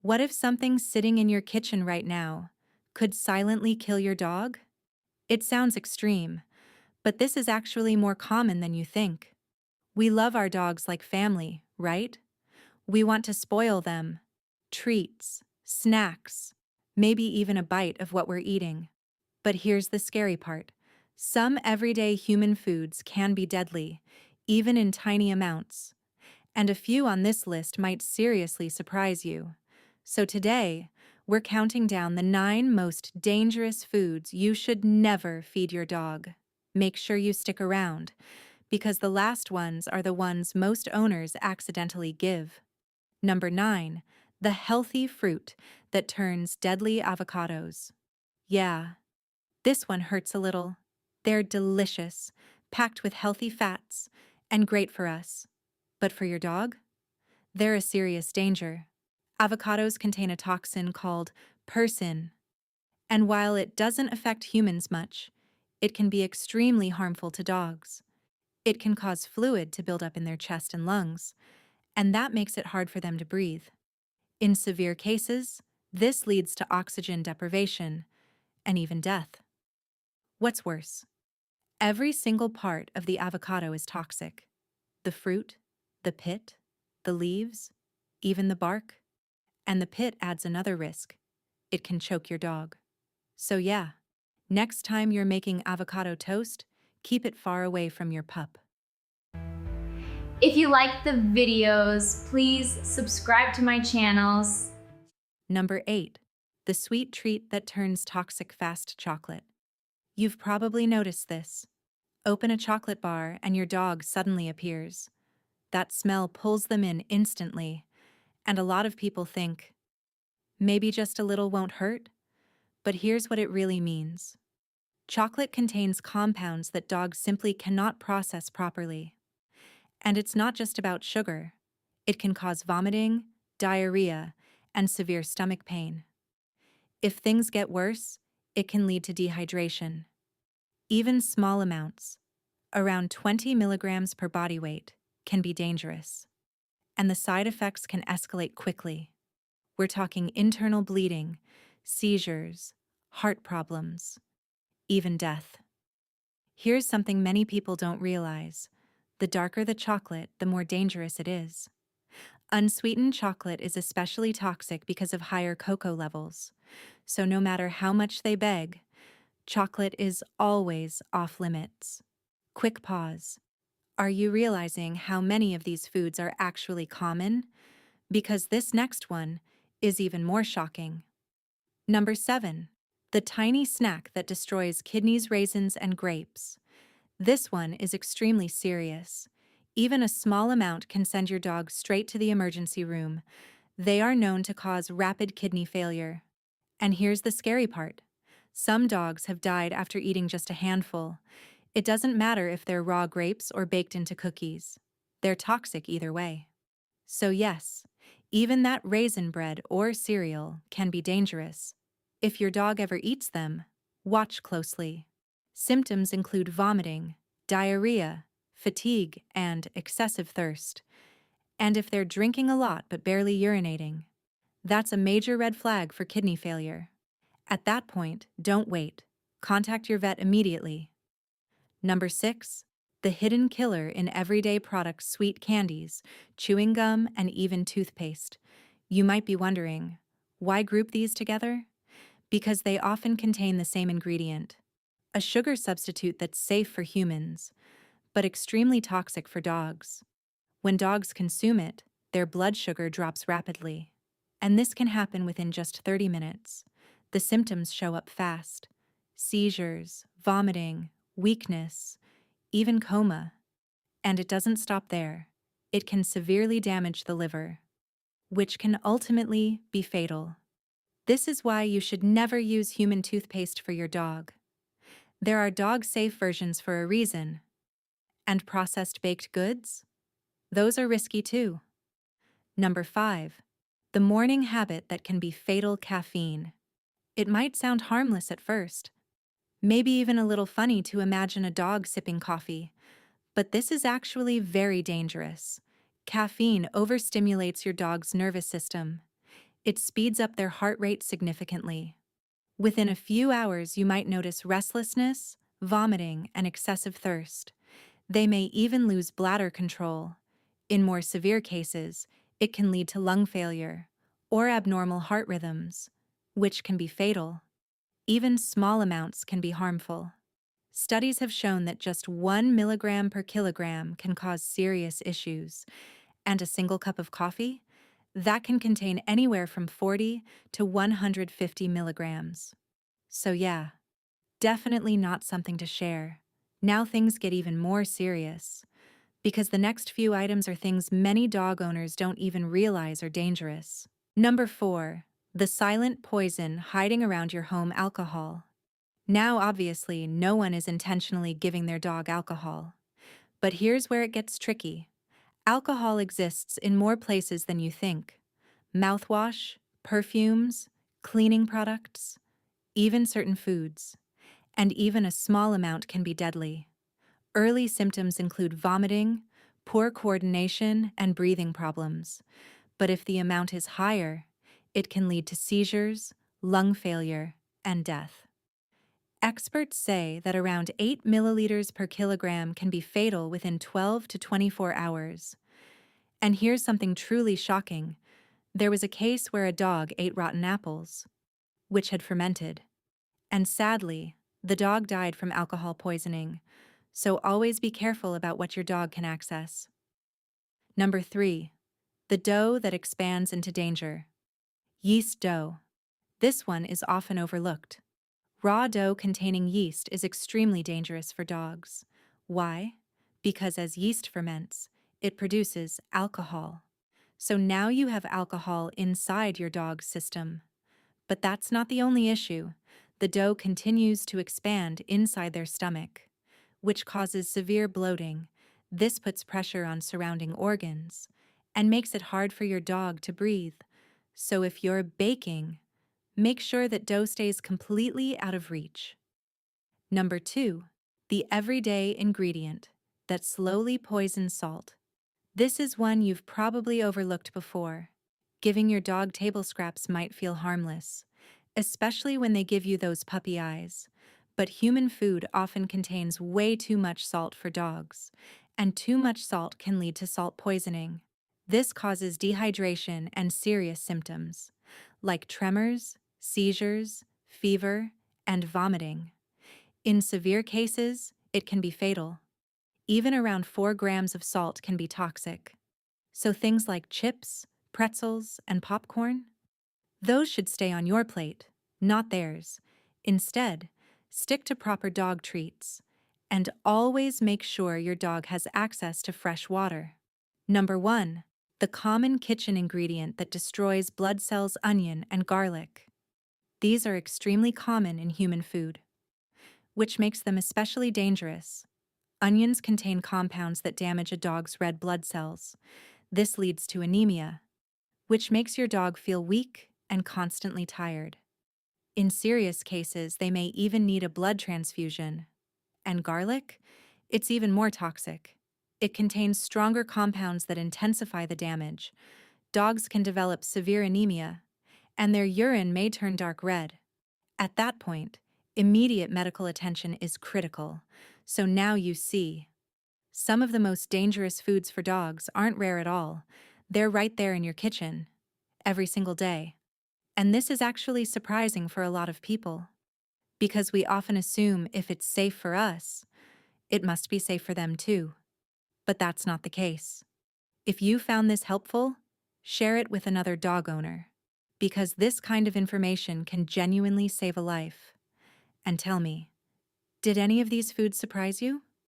What if something sitting in your kitchen right now could silently kill your dog? It sounds extreme, but this is actually more common than you think. We love our dogs like family, right? We want to spoil them. Treats, snacks, maybe even a bite of what we're eating. But here's the scary part. Some everyday human foods can be deadly, even in tiny amounts. And a few on this list might seriously surprise you. So today, we're counting down the 9 most dangerous foods you should never feed your dog. Make sure you stick around, because the last ones are the ones most owners accidentally give. Number 9, the healthy fruit that turns deadly avocados. Yeah, this one hurts a little. They're delicious, packed with healthy fats, and great for us. But for your dog? They're a serious danger. Avocados contain a toxin called persin, and while it doesn't affect humans much, it can be extremely harmful to dogs. It can cause fluid to build up in their chest and lungs, and that makes it hard for them to breathe. In severe cases, this leads to oxygen deprivation and even death. What's worse? Every single part of the avocado is toxic. The fruit, the pit, the leaves, even the bark. And the pit adds another risk. It can choke your dog. So yeah, next time you're making avocado toast, keep it far away from your pup. If you like the videos, please subscribe to my channels. Number 8. The sweet treat that turns toxic fast chocolate. You've probably noticed this. Open a chocolate bar and your dog suddenly appears. That smell pulls them in instantly, and a lot of people think, maybe just a little won't hurt? But here's what it really means. Chocolate contains compounds that dogs simply cannot process properly. And it's not just about sugar. It can cause vomiting, diarrhea, and severe stomach pain. If things get worse, it can lead to dehydration. Even small amounts, around 20 milligrams per body weight, can be dangerous. And the side effects can escalate quickly. We're talking internal bleeding, seizures, heart problems, even death. Here's something many people don't realize. The darker the chocolate, the more dangerous it is. Unsweetened chocolate is especially toxic because of higher cocoa levels. So no matter how much they beg, chocolate is always off limits. Quick pause. Are you realizing how many of these foods are actually common? Because this next one is even more shocking. Number 7. The tiny snack that destroys kidneys, raisins, and grapes. This one is extremely serious. Even a small amount can send your dog straight to the emergency room. They are known to cause rapid kidney failure. And here's the scary part. Some dogs have died after eating just a handful. It doesn't matter if they're raw grapes or baked into cookies. They're toxic either way. So yes, even that raisin bread or cereal can be dangerous. If your dog ever eats them, watch closely. Symptoms include vomiting, diarrhea, fatigue, and excessive thirst. And if they're drinking a lot but barely urinating, that's a major red flag for kidney failure. At that point, don't wait. Contact your vet immediately. Number 6. The hidden killer in everyday products: sweet candies, chewing gum, and even toothpaste. You might be wondering, why group these together? Because they often contain the same ingredient. A sugar substitute that's safe for humans, but extremely toxic for dogs. When dogs consume it, their blood sugar drops rapidly. And this can happen within just 30 minutes. The symptoms show up fast: seizures, vomiting, weakness, even coma. And it doesn't stop there. It can severely damage the liver, which can ultimately be fatal. This is why you should never use human toothpaste for your dog. There are dog-safe versions for a reason. And processed baked goods? Those are risky too. Number 5. The morning habit that can be fatal: caffeine. It might sound harmless at first, maybe even a little funny to imagine a dog sipping coffee, but this is actually very dangerous. Caffeine overstimulates your dog's nervous system. It speeds up their heart rate significantly. Within a few hours, you might notice restlessness, vomiting, and excessive thirst. They may even lose bladder control. In more severe cases, it can lead to lung failure or abnormal heart rhythms, which can be fatal. Even small amounts can be harmful. Studies have shown that just 1 milligram per kilogram can cause serious issues, and a single cup of coffee? That can contain anywhere from 40 to 150 milligrams. So yeah, definitely not something to share. Now things get even more serious, because the next few items are things many dog owners don't even realize are dangerous. Number 4. The silent poison hiding around your home: alcohol. Now, obviously, no one is intentionally giving their dog alcohol. But here's where it gets tricky. Alcohol exists in more places than you think: mouthwash, perfumes, cleaning products, even certain foods. And even a small amount can be deadly. Early symptoms include vomiting, poor coordination, and breathing problems. But if the amount is higher, it can lead to seizures, lung failure, and death. Experts say that around 8 milliliters per kilogram can be fatal within 12 to 24 hours. And here's something truly shocking. There was a case where a dog ate rotten apples, which had fermented. And sadly, the dog died from alcohol poisoning. So always be careful about what your dog can access. Number 3. The dough that expands into danger. Yeast dough. This one is often overlooked. Raw dough containing yeast is extremely dangerous for dogs. Why? Because as yeast ferments, it produces alcohol. So now you have alcohol inside your dog's system. But that's not the only issue. The dough continues to expand inside their stomach, which causes severe bloating. This puts pressure on surrounding organs and makes it hard for your dog to breathe. So if you're baking, make sure that dough stays completely out of reach. Number 2. The everyday ingredient that slowly poisons: salt. This is one you've probably overlooked before. Giving your dog table scraps might feel harmless, especially when they give you those puppy eyes. But human food often contains way too much salt for dogs, and too much salt can lead to salt poisoning. This causes dehydration and serious symptoms, like tremors, seizures, fever, and vomiting. In severe cases, it can be fatal. Even around 4 grams of salt can be toxic. So things like chips, pretzels, and popcorn? Those should stay on your plate, not theirs. Instead, stick to proper dog treats. And always make sure your dog has access to fresh water. Number 1. The common kitchen ingredient that destroys blood cells: onion and garlic. These are extremely common in human food, which makes them especially dangerous. Onions contain compounds that damage a dog's red blood cells. This leads to anemia, which makes your dog feel weak and constantly tired. In serious cases, they may even need a blood transfusion. And garlic? It's even more toxic. It contains stronger compounds that intensify the damage. Dogs can develop severe anemia, and their urine may turn dark red. At that point, immediate medical attention is critical. So now you see. Some of the most dangerous foods for dogs aren't rare at all. They're right there in your kitchen, every single day. And this is actually surprising for a lot of people, because we often assume if it's safe for us, it must be safe for them too. But that's not the case. If you found this helpful, share it with another dog owner, because this kind of information can genuinely save a life. And tell me, did any of these foods surprise you?